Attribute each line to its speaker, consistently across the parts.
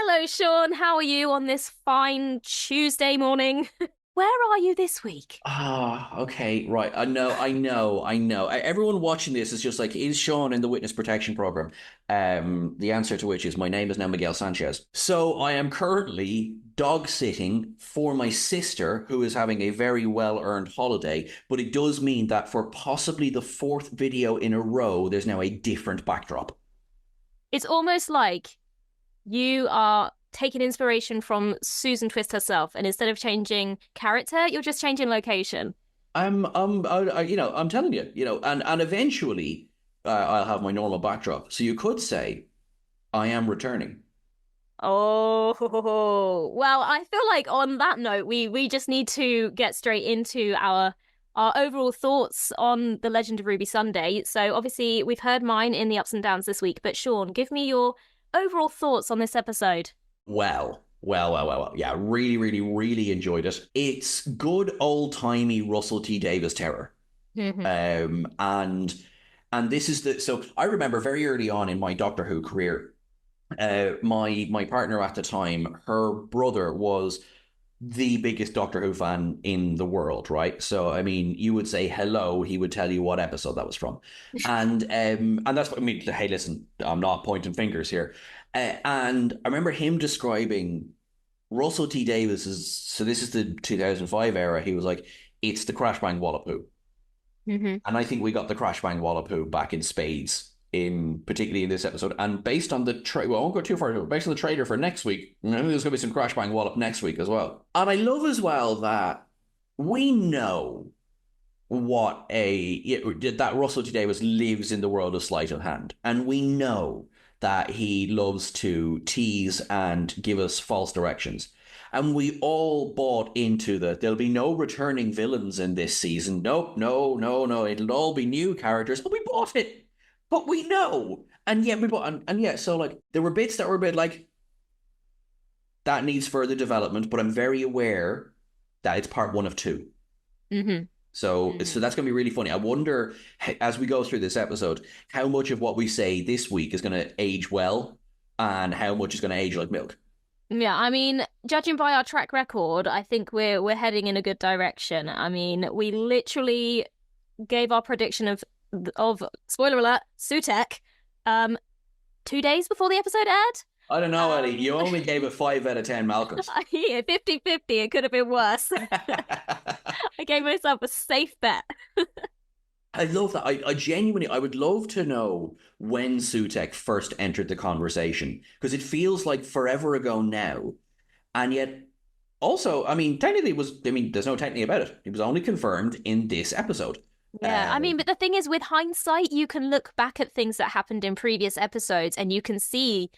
Speaker 1: Hello, Sean. How are you on this fine Tuesday morning? Where are you this week?
Speaker 2: Okay, right. I know. Everyone watching this is just like, is Sean in the witness protection program? The answer to which is my name is now Miguel Sanchez. So I am currently dog sitting for my sister, who is having a very well-earned holiday, but it does mean that for possibly the fourth video in a row, there's now a different backdrop.
Speaker 1: It's almost like you are taking inspiration from Susan Twist herself, and instead of changing character, you're just changing location.
Speaker 2: I'm telling you, and eventually, I'll have my normal backdrop. So you could say I am returning.
Speaker 1: Oh, well, I feel like on that note, we just need to get straight into our overall thoughts on The Legend of Ruby Sunday. So obviously we've heard mine in the ups and downs this week, but Sean, give me your overall thoughts on this episode.
Speaker 2: Well. Yeah, really, really, really enjoyed it. It's good old-timey Russell T Davies terror.
Speaker 1: Hmm.
Speaker 2: And this is the so I remember very early on in my Doctor Who career, my partner at the time, her brother was the biggest Doctor Who fan in the world, right? So I mean, you would say hello, he would tell you what episode that was from, and that's what I mean. Hey, listen, I'm not pointing fingers here, and I remember him describing Russell T Davies is so this is the 2005 era. He was like, it's the Crash Bang Wallopoo,
Speaker 1: Hmm.
Speaker 2: and I think we got the Crash Bang Wallopoo back in spades. In particularly in this episode, and based on the well, I won't go too far. But based on the trailer for next week, I think there's going to be some Crash Bang Wallop next week as well. And I love as well that we know that Russell T Davies lives in the world of sleight of hand, and we know that he loves to tease and give us false directions. And we all bought into that there'll be no returning villains in this season. Nope, no. It'll all be new characters. And we bought it. But we know. And yet we bought and yet so like there were bits that were a bit like that needs further development, but I'm very aware that it's part one of two.
Speaker 1: Hmm.
Speaker 2: So that's going to be really funny. I wonder, as we go through this episode, how much of what we say this week is going to age well and how much is going to age like milk.
Speaker 1: Yeah, I mean, judging by our track record, I think we're heading in a good direction. I mean, we literally gave our prediction of spoiler alert, Sutekh, 2 days before the episode aired.
Speaker 2: I don't know, Ellie. You only gave it 5 out of 10 Malcolms.
Speaker 1: Yeah, 50-50. It could have been worse. I gave myself a safe bet.
Speaker 2: I love that. I genuinely, I would love to know when Sutekh first entered the conversation because it feels like forever ago now. And yet, also, I mean, technically, there's no technically about it. It was only confirmed in this episode.
Speaker 1: Yeah, I mean, but the thing is, with hindsight, you can look back at things that happened in previous episodes and you can see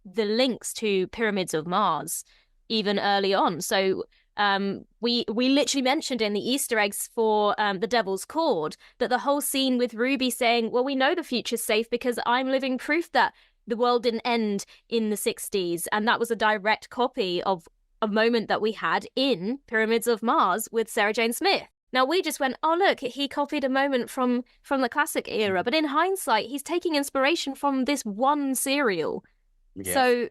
Speaker 1: the links to Pyramids of Mars even early on. So we literally mentioned in the Easter eggs for the Devil's Cord that the whole scene with Ruby saying, well, we know the future's safe because I'm living proof that the world didn't end in the 60s. And that was a direct copy of a moment that we had in Pyramids of Mars with Sarah Jane Smith. Now, we just went, oh, look, he copied a moment from the classic era. But in hindsight, he's taking inspiration from this one serial.
Speaker 2: Yeah.
Speaker 1: So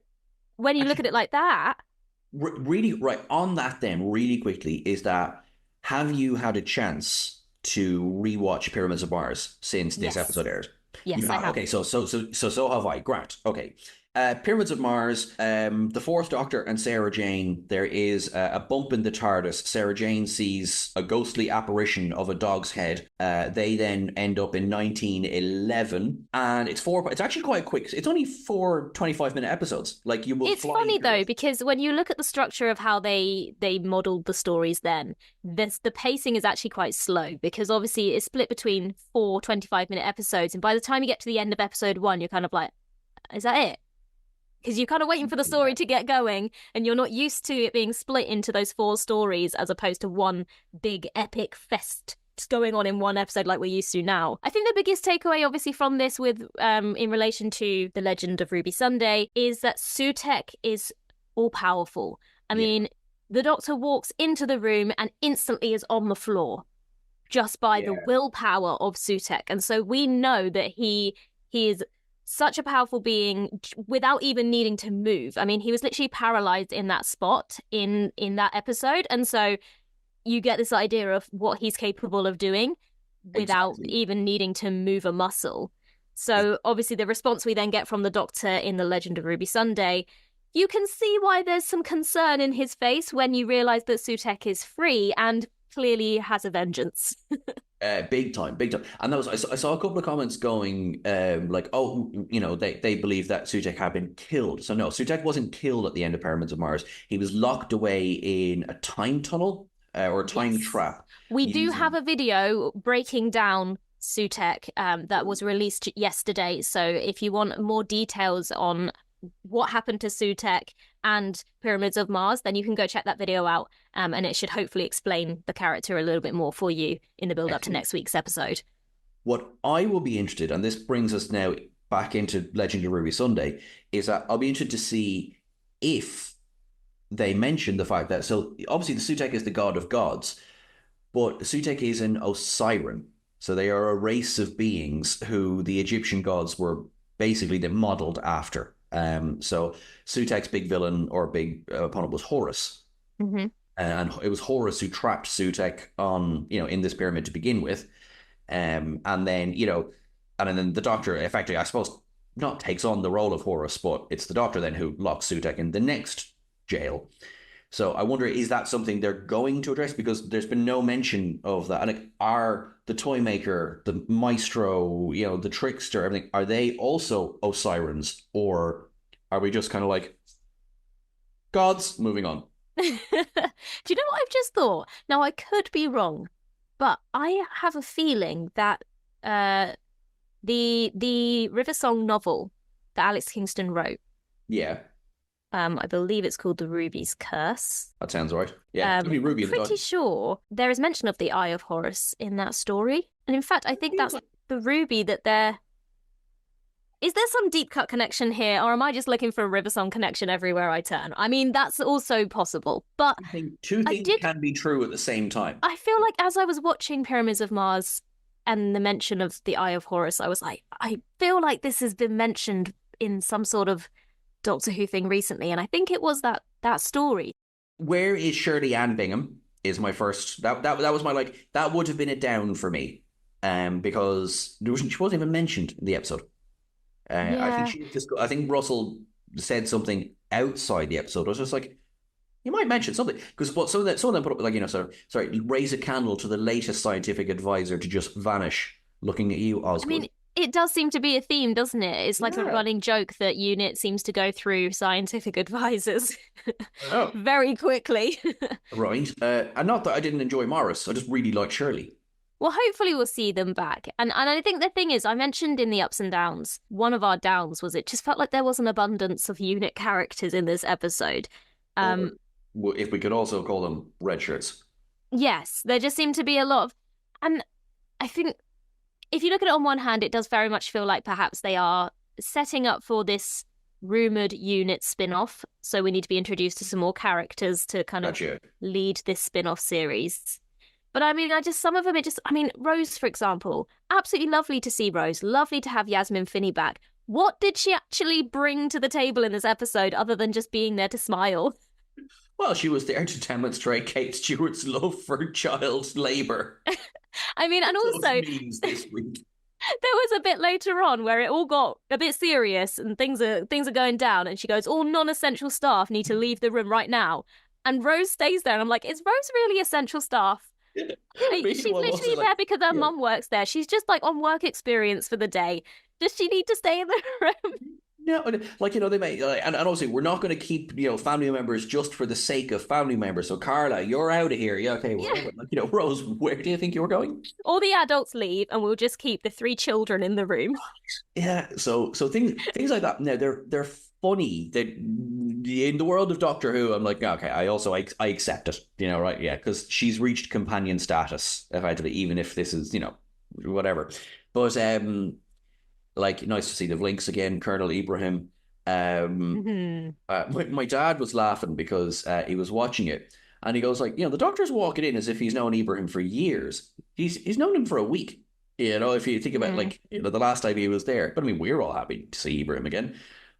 Speaker 1: when you look at it like that...
Speaker 2: Really, right, on that then, really quickly, is that have you had a chance to rewatch Pyramids of Mars since this episode aired?
Speaker 1: Yes, I have.
Speaker 2: Okay, so have I. Grant. Okay. Pyramids of Mars, the Fourth Doctor and Sarah Jane, there is a bump in the Tardis. Sarah Jane sees a ghostly apparition of a dog's head. They then end up in 1911, and it's actually quite quick. It's only 4 25-minute episodes. Like you will.
Speaker 1: It's funny though, because when you look at the structure of how they modeled the stories then, the pacing is actually quite slow because obviously it's split between 4 25-minute episodes, and by the time you get to the end of episode 1, you're kind of like, is that it? Because you're kind of waiting for the story to get going and you're not used to it being split into those 4 stories as opposed to one big epic fest just going on in one episode like we're used to now. I think the biggest takeaway obviously from this with in relation to The Legend of Ruby Sunday is that Sutekh is all-powerful. I mean, the Doctor walks into the room and instantly is on the floor just by the willpower of Sutekh. And so we know that he is such a powerful being without even needing to move. I mean, he was literally paralyzed in that spot in that episode, and so you get this idea of what he's capable of doing without
Speaker 2: Exactly.
Speaker 1: even needing to move a muscle. So obviously the response we then get from the Doctor in The Legend of Ruby Sunday, you can see why there's some concern in his face when you realize that Sutekh is free and clearly has a vengeance.
Speaker 2: Big time, big time. And that was I saw a couple of comments going like, oh, they believe that Sutekh had been killed. So no, Sutekh wasn't killed at the end of Pyramids of Mars. He was locked away in a time tunnel or a time trap.
Speaker 1: We do
Speaker 2: using...
Speaker 1: have a video breaking down Sutekh that was released yesterday. So if you want more details on what happened to Sutekh and Pyramids of Mars, then you can go check that video out, and it should hopefully explain the character a little bit more for you in the build up to next week's episode.
Speaker 2: What I will be interested, and this brings us now back into Legend of Ruby Sunday, is that I'll be interested to see if they mention the fact that, so obviously the Sutekh is the god of gods, but Sutekh is an Osiren. So they are a race of beings who the Egyptian gods were basically modeled after. So Sutekh's big villain or big opponent was Horus.
Speaker 1: Mm-hmm.
Speaker 2: And it was Horus who trapped Sutekh on, in this pyramid to begin with. And then, and then the Doctor effectively, I suppose, not takes on the role of Horus, but it's the Doctor then who locks Sutekh in the next jail. So I wonder, is that something they're going to address? Because there's been no mention of that. And like, are the toy maker, the maestro, the trickster, everything, are they also Osirans? Or are we just kind of like, gods, moving on?
Speaker 1: Do you know what I've just thought? Now, I could be wrong, but I have a feeling that the River Song novel that Alex Kingston wrote,
Speaker 2: Yeah.
Speaker 1: I believe it's called The Ruby's Curse.
Speaker 2: That sounds right. Yeah, it's Ruby
Speaker 1: I'm pretty sure there is mention of the Eye of Horus in that story. And in fact, I think that's the Ruby that they're... Is there some deep cut connection here, or am I just looking for a River Song connection everywhere I turn? I mean, that's also possible. But
Speaker 2: I think two things can be true at the same time.
Speaker 1: I feel like as I was watching Pyramids of Mars and the mention of the Eye of Horus, I was like, I feel like this has been mentioned in some sort of Doctor Who thing recently, and I think it was that story.
Speaker 2: Where is Shirley Ann Bingham? Is my first that was my that would have been a down for me, because she wasn't even mentioned in the episode.
Speaker 1: Yeah.
Speaker 2: I think Russell said something outside the episode. I was just like, you might mention something, because some of them put up sorry, raise a candle to the latest scientific advisor to just vanish, looking at you, Osgood.
Speaker 1: I mean, it does seem to be a theme, doesn't it? It's like a running joke that UNIT seems to go through scientific advisors very quickly.
Speaker 2: Right. And not that I didn't enjoy Morris, I just really liked Shirley.
Speaker 1: Well, hopefully we'll see them back. And I think the thing is, I mentioned in the ups and downs, one of our downs was it just felt like there was an abundance of UNIT characters in this episode.
Speaker 2: If we could also call them red shirts.
Speaker 1: Yes, there just seemed to be a lot of... And I think if you look at it on one hand, it does very much feel like perhaps they are setting up for this rumoured UNIT spin-off. So we need to be introduced to some more characters to kind of lead this spin-off series. But I mean, some of them, Rose, for example, absolutely lovely to see Rose. Lovely to have Yasmin Finney back. What did she actually bring to the table in this episode other than just being there to smile?
Speaker 2: Well, she was there to demonstrate Kate Stewart's love for child labour.
Speaker 1: I mean, and also,
Speaker 2: this week.
Speaker 1: There was a bit later on where it all got a bit serious and things are going down, and she goes, all non-essential staff need to leave the room right now. And Rose stays there, and I'm like, is Rose really essential staff? She's literally there because her mum works there. She's just like on work experience for the day. Does she need to stay in the room?
Speaker 2: No, they may, and also we're not going to keep family members just for the sake of family members. So Carla, you're out of here. Yeah, okay. Well, Rose, where do you think you were going?
Speaker 1: All the adults leave, and we'll just keep the 3 children in the room.
Speaker 2: Yeah. So things like that. Now they're funny. In the world of Doctor Who, I'm like, okay. I accept it. Right? Yeah, because she's reached companion status effectively, even if this is whatever. But nice to see the links again, Colonel Ibrahim. My dad was laughing because he was watching it, and he goes the Doctor's walking in as if he's known Ibrahim for years. He's known him for a week. If you think about,
Speaker 1: Mm.
Speaker 2: like, the last time he was there. But I mean, we're all happy to see Ibrahim again.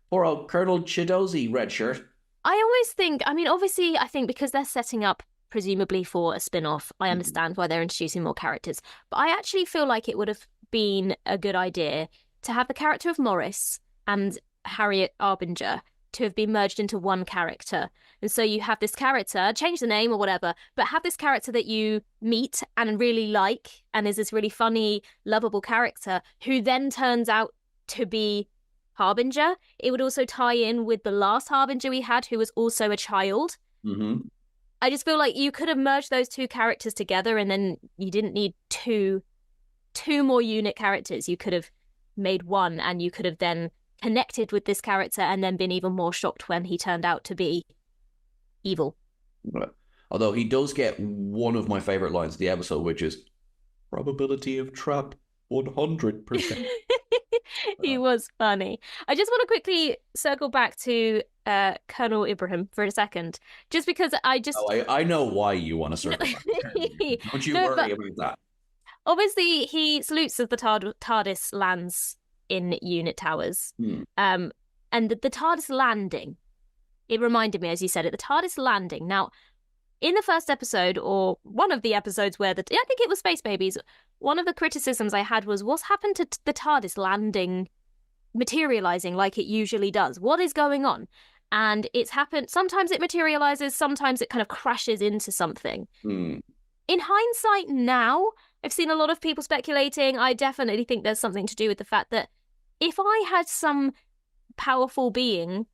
Speaker 2: Poor old Colonel Chidozi, red shirt.
Speaker 1: I always think, I mean, obviously, I think because they're setting up presumably for a spin-off, I
Speaker 2: Mhm.
Speaker 1: understand why they're introducing more characters. But I actually feel like it would have been a good idea to have the character of Morris and Harriet Arbinger to have been merged into one character. And so you have this character, change the name or whatever, but have this character that you meet and really like, and is this really funny, lovable character who then turns out to be Harbinger. It would also tie in with the last Harbinger we had, who was also a child.
Speaker 2: Hmm.
Speaker 1: I just feel like you could have merged those two characters together, and then you didn't need two more unit characters. You could have made one, and you could have then connected with this character, and then been even more shocked when he turned out to be evil.
Speaker 2: Although he does get one of my favorite lines of the episode, which is probability of trap 100%.
Speaker 1: He was funny. I just want to quickly circle back to Colonel Ibrahim for a second, just because I
Speaker 2: Oh,
Speaker 1: just
Speaker 2: I know why you want to circle back. Don't you
Speaker 1: no,
Speaker 2: worry
Speaker 1: but
Speaker 2: about that.
Speaker 1: obviously he salutes as the TARDIS lands in unit towers.
Speaker 2: Hmm.
Speaker 1: And the TARDIS landing, it reminded me, as you said it, the TARDIS landing. Now, in the first episode, or one of the episodes where I think it was Space Babies, one of the criticisms I had was what's happened to the TARDIS landing, materializing like it usually does? What is going on? And it's happened, sometimes it materializes, sometimes it kind of crashes into something.
Speaker 2: Hmm.
Speaker 1: In hindsight now, I've seen a lot of people speculating. I definitely think there's something to do with the fact that if I had some powerful being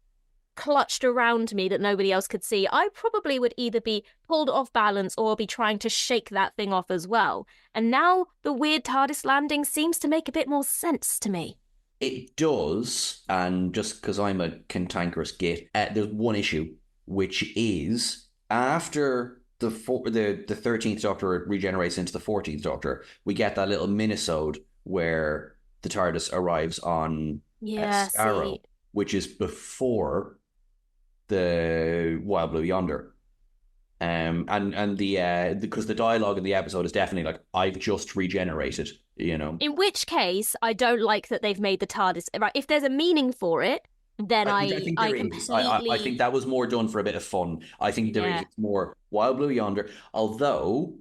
Speaker 1: clutched around me that nobody else could see, I probably would either be pulled off balance or be trying to shake that thing off as well. And now the weird TARDIS landing seems to make a bit more sense to me.
Speaker 2: It does, and just because I'm a cantankerous git, there's one issue, which is after the 13th Doctor regenerates into the 14th Doctor, we get that little minisode where the TARDIS arrives on
Speaker 1: Yeah,
Speaker 2: Scarrow,
Speaker 1: see.
Speaker 2: which is before the Wild Blue Yonder. And the because the dialogue in the episode is definitely like, I've just regenerated.
Speaker 1: In which case, I don't like that they've made the TARDIS. Right, if there's a meaning for it, then
Speaker 2: Which I think
Speaker 1: I
Speaker 2: there is. I think
Speaker 1: completely
Speaker 2: that was more done for a bit of fun. I think there is.
Speaker 1: yeah.
Speaker 2: It's more Wild Blue Yonder. Although,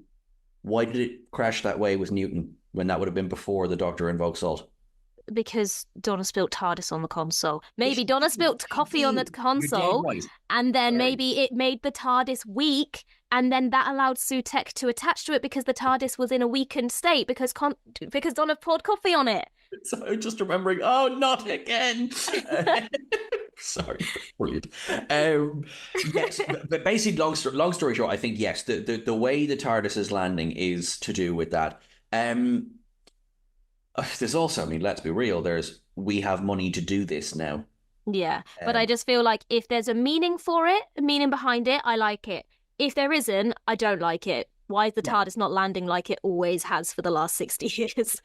Speaker 2: why did it crash that way with Newton when that would have been before the Doctor invoked Salt?
Speaker 1: Because Donna spilt TARDIS on the console.
Speaker 2: Yeah,
Speaker 1: Maybe
Speaker 2: she
Speaker 1: Donna
Speaker 2: did.
Speaker 1: spilt
Speaker 2: She
Speaker 1: coffee on the
Speaker 2: did. You're dead
Speaker 1: console,
Speaker 2: right.
Speaker 1: and then
Speaker 2: Sorry.
Speaker 1: maybe it made the TARDIS weak, and then that allowed Sutekh to attach to it because the TARDIS was in a weakened state because Donna poured coffee on it.
Speaker 2: So I'm just remembering. Oh, not again. Sorry, brilliant. Yes, but basically, long story short, I think yes, the way the TARDIS is landing is to do with that. There's also, I mean, let's be real. We have money to do this now.
Speaker 1: Yeah, but I
Speaker 2: Um,
Speaker 1: just feel like if there's a meaning for it, a meaning behind it, I like it. If there isn't, I don't like it. Why is the
Speaker 2: yeah,
Speaker 1: TARDIS not landing like it always has for the last 60 years?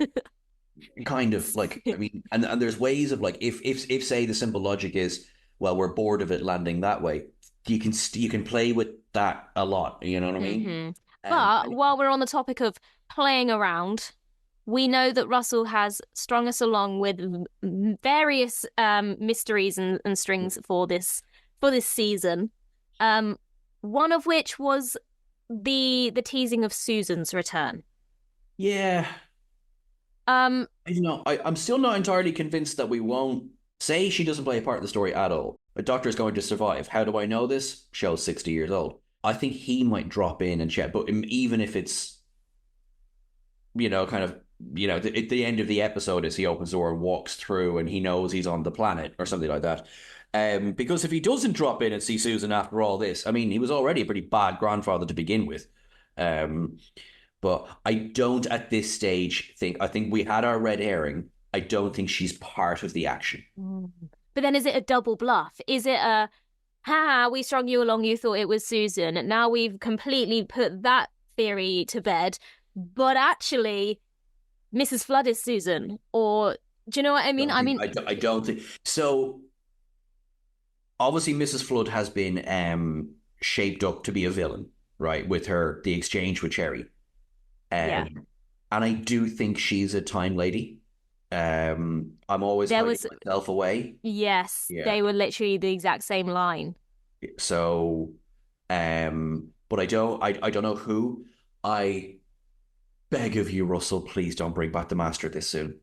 Speaker 2: kind of like, I mean, and there's ways of like, if say the simple logic is, well, we're bored of it landing that way, you can play with that a lot. You know what I mean?
Speaker 1: hmm But
Speaker 2: And
Speaker 1: while we're on the topic of playing around, we know that Russell has strung us along with various mysteries and strings for this season. Um, one of which was the teasing of Susan's return.
Speaker 2: yeah,
Speaker 1: Um,
Speaker 2: I'm still not entirely convinced that we won't say she doesn't play a part of the story at all. A doctor is going to survive. How do I know this? Show's 60 years old. I think he might drop in and chat, but even if it's, kind of, at the end of the episode as he opens the door and walks through and he knows he's on the planet or something like that. Because if he doesn't drop in and see Susan after all this, I mean, he was already a pretty bad grandfather to begin with. Um, but I don't at this stage I think we had our red herring. I don't think she's part of the action.
Speaker 1: but then is it a double bluff? Is it a ha, we strung you along, you thought it was Susan. Now we've completely put that theory to bed, but actually Mrs. Flood is Susan. Or do you know what I mean?
Speaker 2: I don't think so. Obviously, Mrs. Flood has been shaped up to be a villain, right? With the exchange with Cherry.
Speaker 1: Yeah.
Speaker 2: Um, and I do think she's a time lady. I'm always
Speaker 1: There
Speaker 2: hiding
Speaker 1: was,
Speaker 2: myself away.
Speaker 1: yes,
Speaker 2: Yeah.
Speaker 1: they were literally the exact same line.
Speaker 2: So, but I don't know who. I beg of you, Russell, please don't bring back the Master this soon.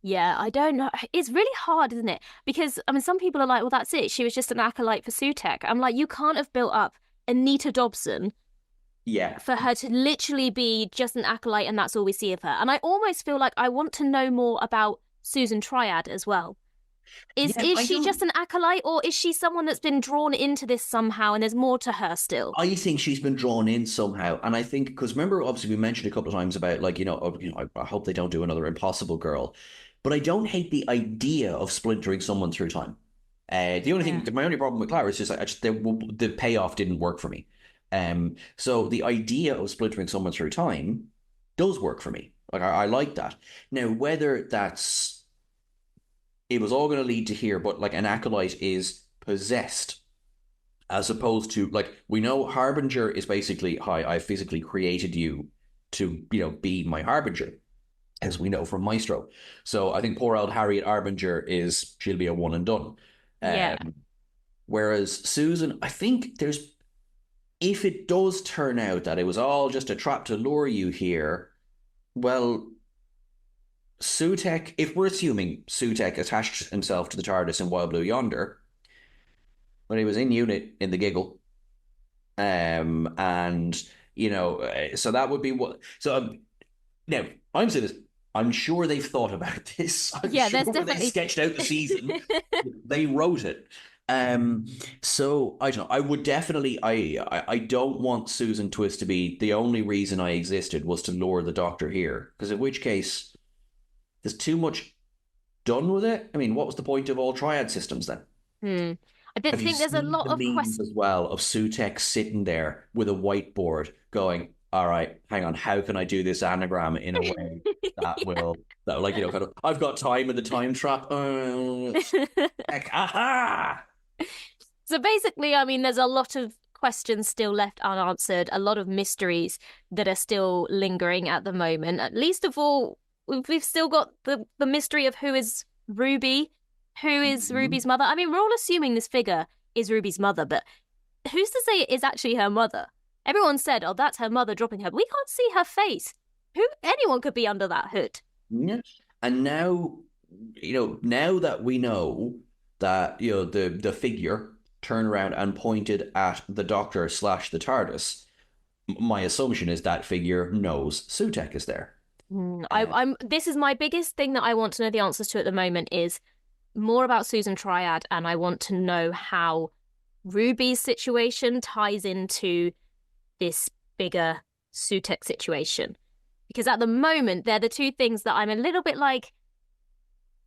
Speaker 1: Yeah, I don't know. It's really hard, isn't it? Because, I mean, some people are like, well, that's it. She was just an acolyte for Sutekh. I'm like, you can't have built up Anita Dobson
Speaker 2: Yeah.
Speaker 1: for her to literally be just an acolyte and that's all we see of her. And I almost feel like I want to know more about Susan Triad as well.
Speaker 2: Yeah,
Speaker 1: Is
Speaker 2: I
Speaker 1: she
Speaker 2: don't.
Speaker 1: just an acolyte or is she someone that's been drawn into this somehow and there's more to her still?
Speaker 2: I think she's been drawn in somehow, and I think because remember, obviously, we mentioned a couple of times about like I hope they don't do another Impossible Girl, but I don't hate the idea of splintering someone through time. The only
Speaker 1: Yeah.
Speaker 2: thing, my only problem with Clara is just the payoff didn't work for me. So the idea of splintering someone through time does work for me. Like I like that. Now, whether that's it was all going to lead to here, but like an acolyte is possessed as opposed to like we know Harbinger is basically hi, I physically created you to be my Harbinger, as we know from Maestro. So I think poor old Harriet Harbinger is she'll be a one and done.
Speaker 1: Yeah.
Speaker 2: Whereas Susan, I think there's if it does turn out that it was all just a trap to lure you here, well, Sutekh, if we're assuming Sutekh attached himself to the TARDIS in Wild Blue Yonder when he was in unit in the Giggle, and so that would be what. So now I'm saying this. I'm sure they've thought about this. I'm
Speaker 1: Yeah,
Speaker 2: sure
Speaker 1: there's
Speaker 2: when they
Speaker 1: definitely.
Speaker 2: sketched out the season, they wrote it. So I don't know. I would definitely. I don't want Susan Twist to be the only reason I existed was to lure the Doctor here, because in which case there's too much done with it. I mean, what was the point of all triad systems then?
Speaker 1: Hmm. I did
Speaker 2: Have you
Speaker 1: think there's a
Speaker 2: seen
Speaker 1: lot
Speaker 2: the
Speaker 1: of
Speaker 2: memes
Speaker 1: questions.
Speaker 2: as well of Sutekh sitting there with a whiteboard going, all right, hang on, how can I do this anagram in a way that like, kind of, I've got time in the time trap. Heck, aha!
Speaker 1: So basically, I mean, there's a lot of questions still left unanswered, a lot of mysteries that are still lingering at the moment. At least of all, we've still got the mystery of who is Ruby, who is
Speaker 2: Mhm.
Speaker 1: Ruby's mother. I mean, we're all assuming this figure is Ruby's mother, but who's to say it is actually her mother? Everyone said, "Oh, that's her mother dropping her." But we can't see her face. Who? Anyone could be under that hood.
Speaker 2: Yeah. And now, now that we know that, the figure turned around and pointed at the Doctor slash the TARDIS, my assumption is that figure knows Sutekh is there. Uh,
Speaker 1: I'm. This is my biggest thing that I want to know the answers to at the moment is more about Susan Triad, and I want to know how Ruby's situation ties into this bigger Sutekh situation. Because at the moment, they're the two things that I'm a little bit like,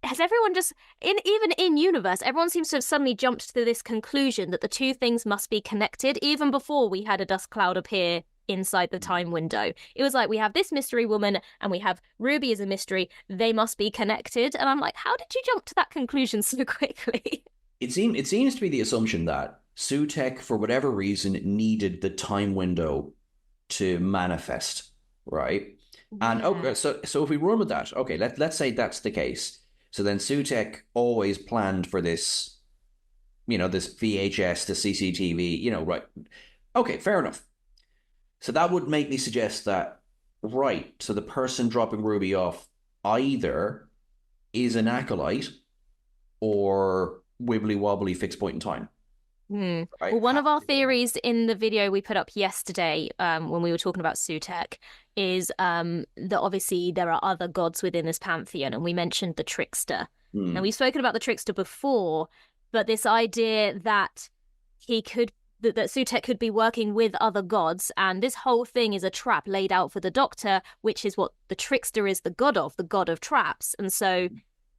Speaker 1: has everyone just even in universe, everyone seems to have suddenly jumped to this conclusion that the two things must be connected, even before we had a dust cloud appear inside the time window. It was like we have this mystery woman and we have Ruby as a mystery. They must be connected. And I'm like, how did you jump to that conclusion so quickly?
Speaker 2: it seems to be the assumption that Sutekh, for whatever reason, needed the time window to manifest, right? And
Speaker 1: Yeah.
Speaker 2: okay, so if we run with that, okay, let's say that's the case. So then Sutekh always planned for this, this VHS, the CCTV, right? Okay, fair enough. So that would make me suggest that, right? So the person dropping Ruby off either is an acolyte or wibbly wobbly fixed point in time, right?
Speaker 1: Well, one of our theories in the video we put up yesterday, when we were talking about Sutekh, is that obviously there are other gods within this pantheon, and we mentioned the trickster. Now
Speaker 2: Hmm.
Speaker 1: we've spoken about the trickster before, but this idea that he could that Sutekh could be working with other gods, and this whole thing is a trap laid out for the Doctor, which is what the trickster is the god of traps, and so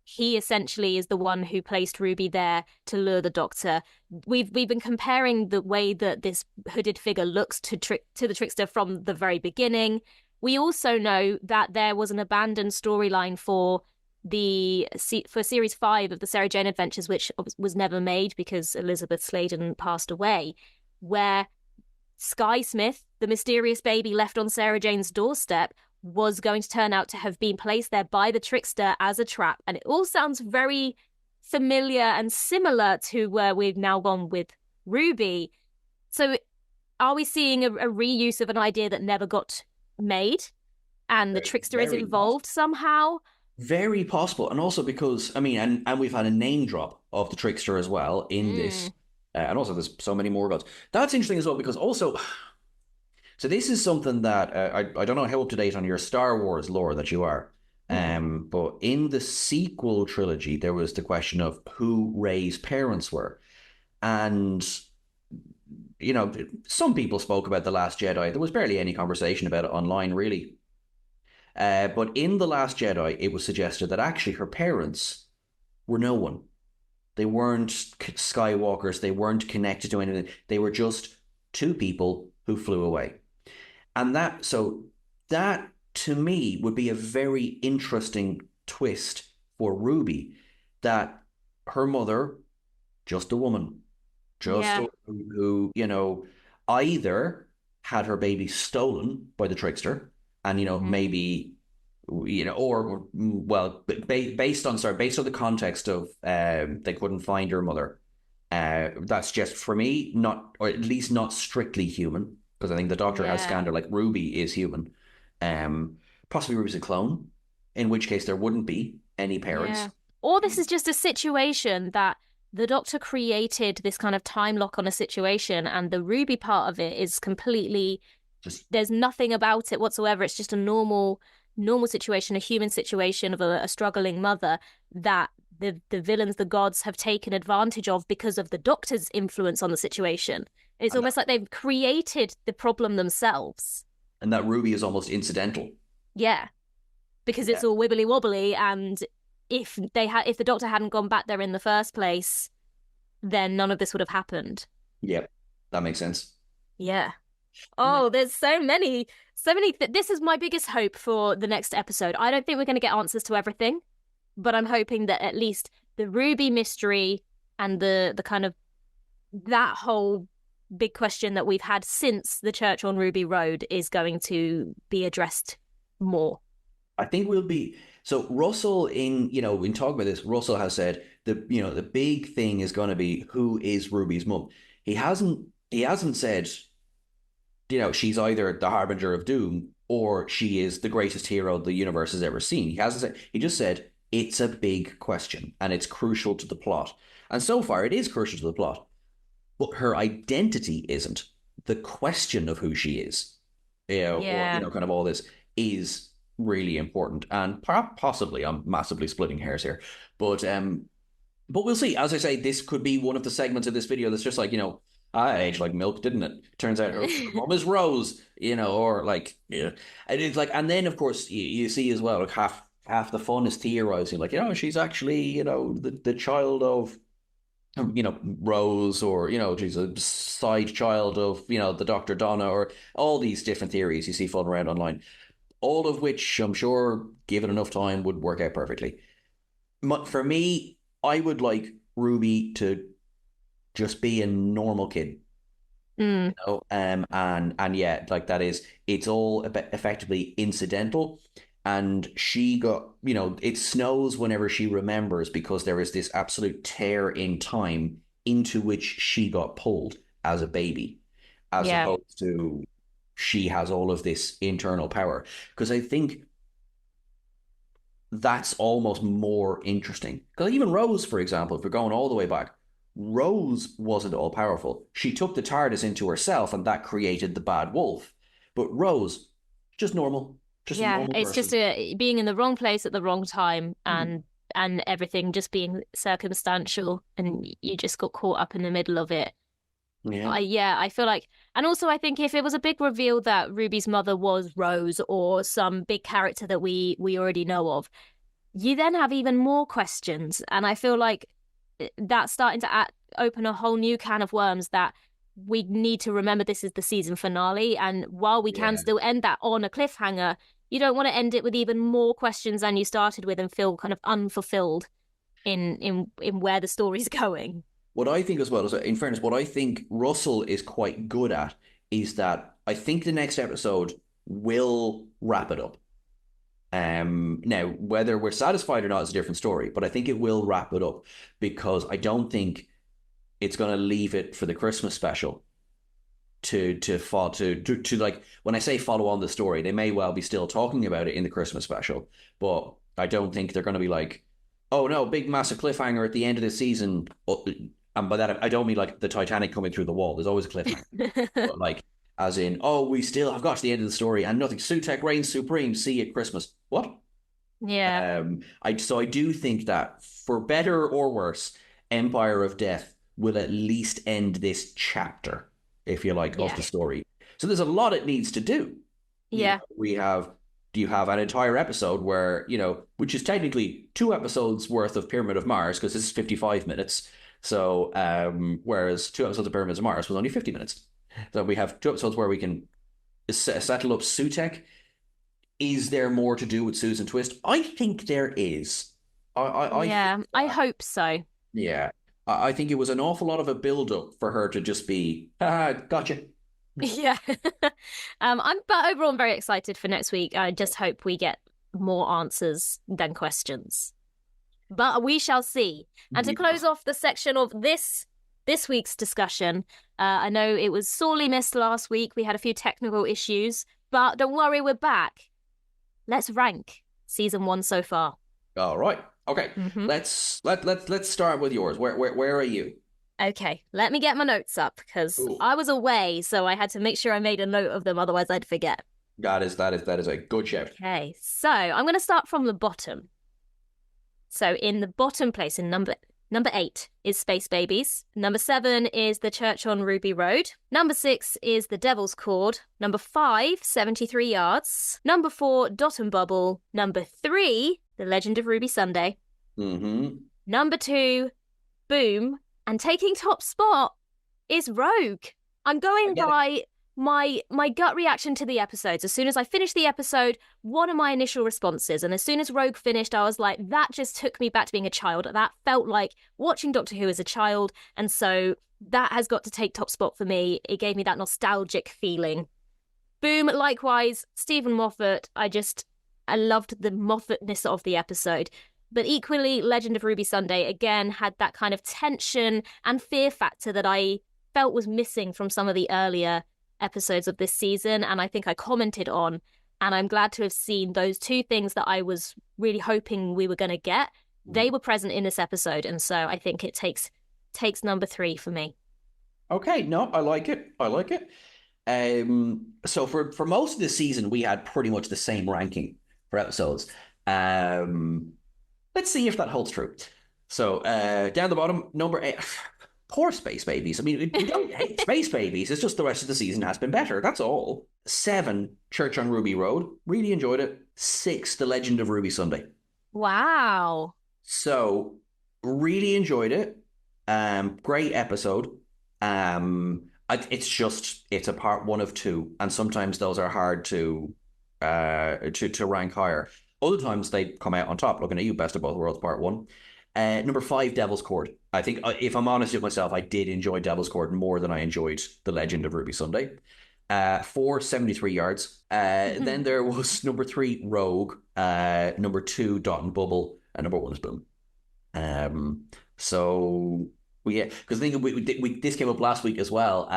Speaker 1: he essentially is the one who placed Ruby there to lure the Doctor. We've been comparing the way that this hooded figure looks to the trickster from the very beginning. We also know that there was an abandoned storyline for series 5 of the Sarah Jane Adventures, which was never made because Elizabeth Sladen passed away, where Sky Smith, the mysterious baby left on Sarah Jane's doorstep, was going to turn out to have been placed there by the trickster as a trap. And it all sounds very familiar and similar to where we've now gone with Ruby. So are we seeing a reuse of an idea that never got made? And the trickster is involved somehow?
Speaker 2: Very possible. And also because, I mean, and we've had a name drop of the trickster as well in this. And also there's so many more gods. That's interesting as well because also, so this is something that I don't know how up to date on your Star Wars lore that you are. But in the sequel trilogy, there was the question of who Rey's parents were. And, you know, some people spoke about The Last Jedi. There was barely any conversation about it online, really. But in The Last Jedi, it was suggested that actually her parents were no one. They weren't Skywalkers. They weren't connected to anything. They were just two people who flew away. And that to me would be a very interesting twist for Ruby, that her mother, just a woman, who, you know, either had her baby stolen by the trickster and, you know, maybe, you know, or, well, based on the context of they couldn't find her mother. That's just, for me, not, or at least not strictly human, because I think the Doctor has scanned her like Ruby is human. Possibly Ruby's a clone, in which case there wouldn't be any parents.
Speaker 1: Yeah. Or this is just a situation that the Doctor created this kind of time lock on a situation, and the Ruby part of it is completely there's nothing about it whatsoever. It's just a normal situation, a human situation of a struggling mother that the villains, the gods, have taken advantage of because of the Doctor's influence on the situation. It's almost like they've created the problem themselves.
Speaker 2: And that Ruby is almost incidental.
Speaker 1: Yeah. Because it's all wibbly wobbly, and if the Doctor hadn't gone back there in the first place, then none of this would have happened.
Speaker 2: Yep, that makes sense.
Speaker 1: Yeah. Oh, there's so many. This is my biggest hope for the next episode. I don't think we're going to get answers to everything, but I'm hoping that at least the Ruby mystery and the kind of that whole big question that we've had since the Church on Ruby Road is going to be addressed more.
Speaker 2: I think we'll be so Russell in talking about this, Russell has said the big thing is going to be who is Ruby's mum. He hasn't said she's either the harbinger of doom or she is the greatest hero the universe has ever seen. He hasn't said. He just said it's a big question and it's crucial to the plot. And so far it is crucial to the plot. But her identity isn't. The question of who she is, or kind of all this is really important. And possibly I'm massively splitting hairs here, but we'll see. As I say, this could be one of the segments of this video that's just like, I aged like milk, didn't it? Turns out her mom is Rose, or like, and it's like, and then of course you see as well, like half the fun is theorizing, like, she's actually, the child of Rose, or she's a side child of the Dr. Donna, or all these different theories you see floating around online, all of which I'm sure given enough time would work out perfectly. For me, I would like Ruby to just be a normal kid, and yeah, like that is, it's all effectively incidental. And she got, it snows whenever she remembers because there is this absolute tear in time into which she got pulled as a baby, as opposed to she has all of this internal power. Because I think that's almost more interesting. Because even Rose, for example, if we're going all the way back, Rose wasn't all powerful. She took the TARDIS into herself and that created the bad wolf. But Rose, just normal.
Speaker 1: It's just being in the wrong place at the wrong time, and everything just being circumstantial, and you just got caught up in the middle of it. I feel like, and also I think if it was a big reveal that Ruby's mother was Rose or some big character that we already know of, you then have even more questions, and I feel like that's starting to open a whole new can of worms that we need to remember. This is the season finale, and while we can still end that on a cliffhanger, you don't want to end it with even more questions than you started with and feel kind of unfulfilled in where the story's going.
Speaker 2: What I think as well is, in fairness, what I think Russell is quite good at is that I think the next episode will wrap it up. Now, whether we're satisfied or not is a different story, but I think it will wrap it up because I don't think it's going to leave it for the Christmas special to like when I say follow on the story, they may well be still talking about it in the Christmas special, but I don't think they're going to be like, oh no, big massive cliffhanger at the end of the season. And by that I don't mean like the Titanic coming through the wall. There's always a cliffhanger, but like as in, oh, we still have got to the end of the story and nothing. Sutekh reigns supreme. See you at Christmas. What?
Speaker 1: Yeah.
Speaker 2: I do think that for better or worse, Empire of Death will at least end this chapter, if you like, of
Speaker 1: Yeah.
Speaker 2: the story. So there's a lot it needs to do.
Speaker 1: Yeah.
Speaker 2: Do you have an entire episode where, which is technically 2 episodes worth of Pyramid of Mars, because this is 55 minutes. So, whereas 2 episodes of Pyramids of Mars was only 50 minutes. So we have 2 episodes where we can settle up Sutekh. Is there more to do with Susan Twist? I think there is.
Speaker 1: Yeah, I hope so.
Speaker 2: Yeah. I think it was an awful lot of a build-up for her to just be, gotcha.
Speaker 1: Yeah. But overall I'm very excited for next week. I just hope we get more answers than questions. But we shall see. And to close off the section of this week's discussion, I know it was sorely missed last week. We had a few technical issues, but don't worry, we're back. Let's rank season 1 so far.
Speaker 2: All right. Okay. Let's start with yours. Where are you?
Speaker 1: Okay, let me get my notes up because I was away, so I had to make sure I made a note of them, otherwise I'd forget.
Speaker 2: That is a good shout.
Speaker 1: Okay, so I'm going to start from the bottom. So in the bottom place, in number 8 is Space Babies. Number 7 is The Church on Ruby Road. Number 6 is The Devil's Cord. Number 5, 73 Yards. Number 4, Dot and Bubble. Number 3, The Legend of Ruby Sunday. Number 2, Boom. And taking top spot is Rogue. I'm going by my gut reaction to the episodes. As soon as I finished the episode, one of my initial responses, and as soon as Rogue finished, I was like, that just took me back to being a child. That felt like watching Doctor Who as a child, and so that has got to take top spot for me. It gave me that nostalgic feeling. Boom, likewise, Stephen Moffat. I loved the Moffatness of the episode. But equally, Legend of Ruby Sunday, again, had that kind of tension and fear factor that I felt was missing from some of the earlier episodes of this season, and I think I commented on, and I'm glad to have seen those 2 things that I was really hoping we were going to get. They were present in this episode, and so I think it takes number 3 for me.
Speaker 2: Okay, no, I like it. So for most of the season, we had pretty much the same ranking for episodes. Let's see if that holds true. So down the bottom, number 8. Poor Space Babies. I mean, we don't hate Space Babies. It's just the rest of the season has been better. That's all. 7, Church on Ruby Road. Really enjoyed it. 6, The Legend of Ruby Sunday.
Speaker 1: Wow.
Speaker 2: So, really enjoyed it. Great episode. It's a part 1 of 2, and sometimes those are hard to rank higher. Other times they come out on top. Looking at you, Best of Both Worlds, part 1. Number 5, Devil's Cord. I think, if I'm honest with myself, I did enjoy Devil's Cord more than I enjoyed The Legend of Ruby Sunday. 4, 73 Yards. Then there was number 3, Rogue. Number 2, Dot and Bubble. And number 1 is Boom. So, because I think this came up last week as well,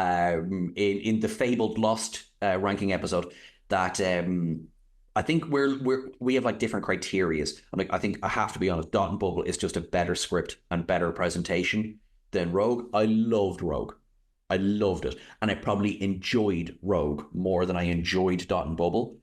Speaker 2: in the fabled Lost ranking episode, that I think we have like different criterias. And like, I think I have to be honest, Dot and Bubble is just a better script and better presentation than Rogue. I loved Rogue. I loved it. And I probably enjoyed Rogue more than I enjoyed Dot and Bubble.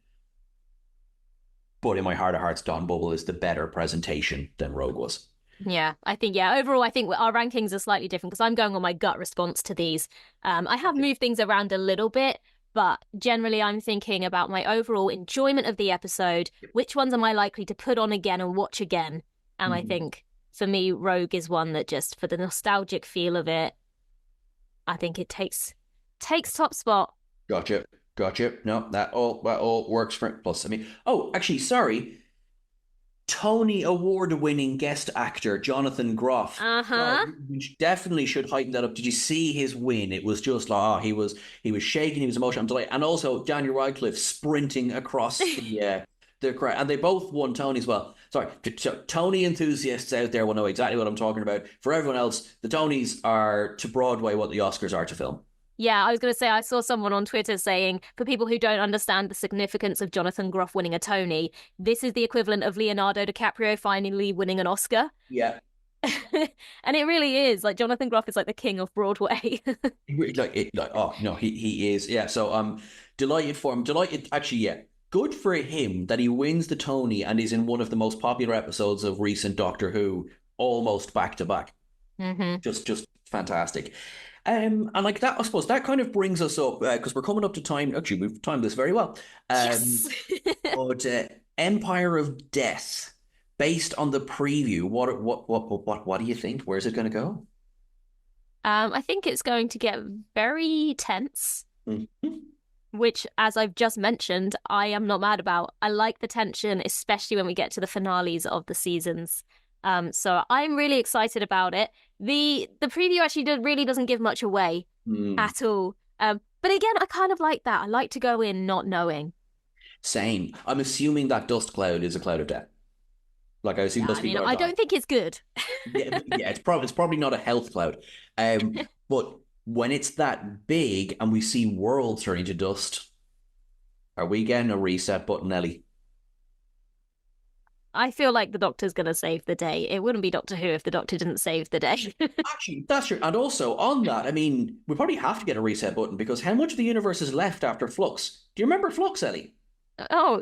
Speaker 2: But in my heart of hearts, Dot and Bubble is the better presentation than Rogue was.
Speaker 1: Yeah, overall, I think our rankings are slightly different because I'm going on my gut response to these. I have moved things around a little bit, but generally I'm thinking about my overall enjoyment of the episode. Which ones am I likely to put on again and watch again? And I think for me, Rogue is one that just, for the nostalgic feel of it, I think it takes top spot.
Speaker 2: Gotcha. No, that all works for it. Plus, I mean, actually, sorry. Tony Award-winning guest actor Jonathan Groff. You definitely should heighten that up. Did you see his win? It was just like, he was shaking, he was emotional. I'm delighted. And also Daniel Radcliffe sprinting across They're correct. And they both won Tonys. Well, sorry, Tony enthusiasts out there will know exactly what I'm talking about. For everyone else, the Tonys are to Broadway what the Oscars are to film.
Speaker 1: Yeah, I was going to say, I saw someone on Twitter saying, for people who don't understand the significance of Jonathan Groff winning a Tony, this is the equivalent of Leonardo DiCaprio finally winning an Oscar.
Speaker 2: Yeah.
Speaker 1: And it really is. Like, Jonathan Groff is like the king of Broadway.
Speaker 2: Oh no, he is. Yeah. So I'm delighted for him. Delighted, actually. Yeah. Good for him that he wins the Tony and is in one of the most popular episodes of recent Doctor Who, almost back to back. Just fantastic. And like that, I suppose that kind of brings us up because we're coming up to time. Actually, we've timed this very well.
Speaker 1: Yes.
Speaker 2: But Empire of Death, based on the preview, what do you think? Where's it going to go?
Speaker 1: I think it's going to get very tense,
Speaker 2: Mm-hmm.
Speaker 1: which, as I've just mentioned, I am not mad about. I like the tension, especially when we get to the finales of the seasons. So I'm really excited about it. The preview actually really doesn't give much away at all. But again, I kind of like that. I like to go in not knowing.
Speaker 2: Same. I'm assuming that dust cloud is a cloud of death. Like I assume
Speaker 1: Yeah,
Speaker 2: those
Speaker 1: I mean,
Speaker 2: people are
Speaker 1: I
Speaker 2: dying.
Speaker 1: don't think it's good.
Speaker 2: Yeah, it's probably not a health cloud. But when it's that big and we see worlds turning to dust, are we getting a reset button, Ellie?
Speaker 1: I feel like the Doctor's going to save the day. It wouldn't be Doctor Who if the Doctor didn't save the day.
Speaker 2: Actually, that's true. And also on that, I mean, we probably have to get a reset button because how much of the universe is left after Flux? Do you remember Flux, Ellie?
Speaker 1: Oh,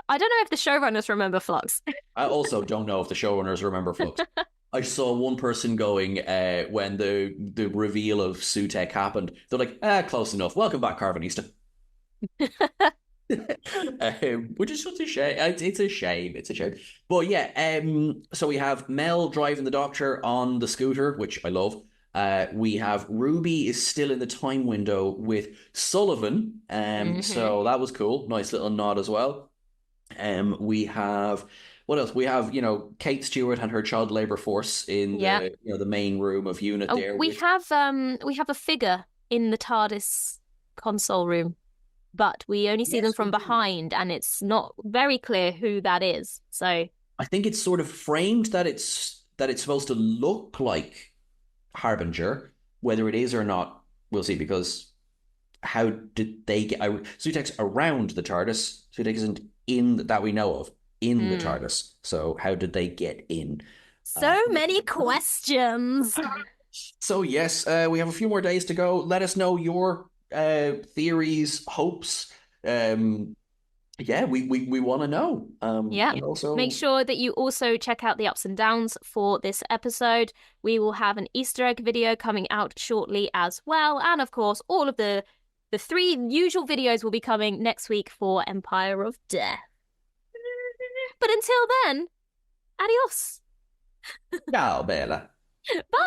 Speaker 1: I don't know if the showrunners remember Flux.
Speaker 2: I also don't know if the showrunners remember Flux. I saw one person going when the reveal of Sutekh happened. They're like, close enough. Welcome back, Carvanista. Which is such a shame. It's a shame. It's a shame. But yeah, so we have Mel driving the Doctor on the scooter, which I love. We have Ruby is still in the time window with Sullivan. So that was cool. Nice little nod as well. We have what else? We have, Kate Stewart and her child labor force in the main room of unit there.
Speaker 1: We have a figure in the TARDIS console room, but we only see them from behind, and it's not very clear who that is. So
Speaker 2: I think it's sort of framed that it's supposed to look like Harbinger. Whether it is or not, we'll see, because how did they get Sutex's around the TARDIS? Sutekh isn't in that we know of in the TARDIS. So how did they get in?
Speaker 1: So many questions.
Speaker 2: So yes, we have a few more days to go. Let us know your theories, hopes. Yeah, we want to know.
Speaker 1: And also make sure that you also check out the ups and downs for this episode. We will have an Easter egg video coming out shortly as well, and of course, all of the 3 usual videos will be coming next week for Empire of Death. But until then, adios.
Speaker 2: Ciao, Bella.
Speaker 1: Bye.